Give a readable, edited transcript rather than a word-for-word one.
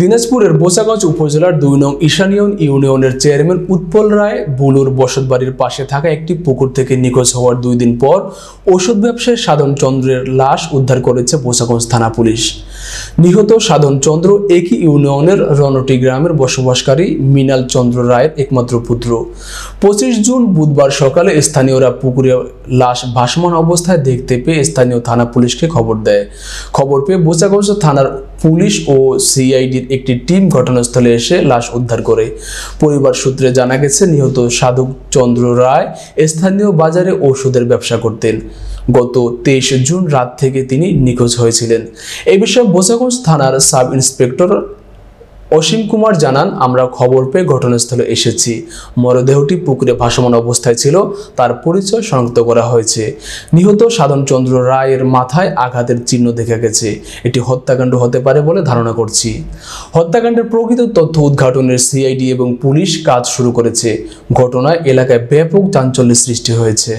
দিনাজপুরের বোচাগঞ্জ উপজেলার ২ নং ঈশানিয়ন ইউনিয়নের চেয়ারম্যান উৎপল রায় বুলুর বসতবাড়ির পাশে থাকা একটি পুকুর থেকে নিখোঁজ হওয়ার ২ দিন পর ওষুধ ব্যবসায়ী সাধন চন্দ্রের লাশ উদ্ধার করেছে বোচাগঞ্জ থানা পুলিশ। নিহত সাধন চন্দ্র একই ইউনিয়নের রনটি গ্রামের বসবাসকারী মৃণাল চন্দ্র রায়ের একমাত্র পুত্র। ২৫ জুন বুধবার সকালে স্থানীয়রা পুকুরে লাশ ভাসমান অবস্থায় দেখতে পেয়ে স্থানীয় থানা পুলিশকে খবর দেয়। খবর পেয়ে বোচাগঞ্জ থানার পুলিশ ও সিআইডির একটি টিম ঘটনাস্থলে এসে লাশ উদ্ধার করে। পরিবার সূত্রে জানা গেছে, নিহত সাধক চন্দ্র রায় স্থানীয় বাজারে ওষুধের ব্যবসা করতেন। গত ২৩ জুন রাত থেকে তিনি নিখোঁজ হয়েছিলেন। এই বিষয়ে বোচাগঞ্জ থানার সাব ইন্সপেক্টর অসীম কুমার জানান, আমরা খবর পেয়ে ঘটনাস্থলে এসেছি। মরদেহটি পুকুরে ভাসমান অবস্থায় ছিল, তার পরিচয় শনাক্ত করা হয়েছে। নিহত সাধন চন্দ্র রায়ের মাথায় আঘাতের চিহ্ন দেখা গেছে। এটি হত্যাকাণ্ড হতে পারে বলে ধারণা করছি। হত্যাকাণ্ডের প্রকৃত তথ্য উদ্ঘাটনের সিআইডি এবং পুলিশ কাজ শুরু করেছে। ঘটনায় এলাকায় ব্যাপক চাঞ্চল্যের সৃষ্টি হয়েছে।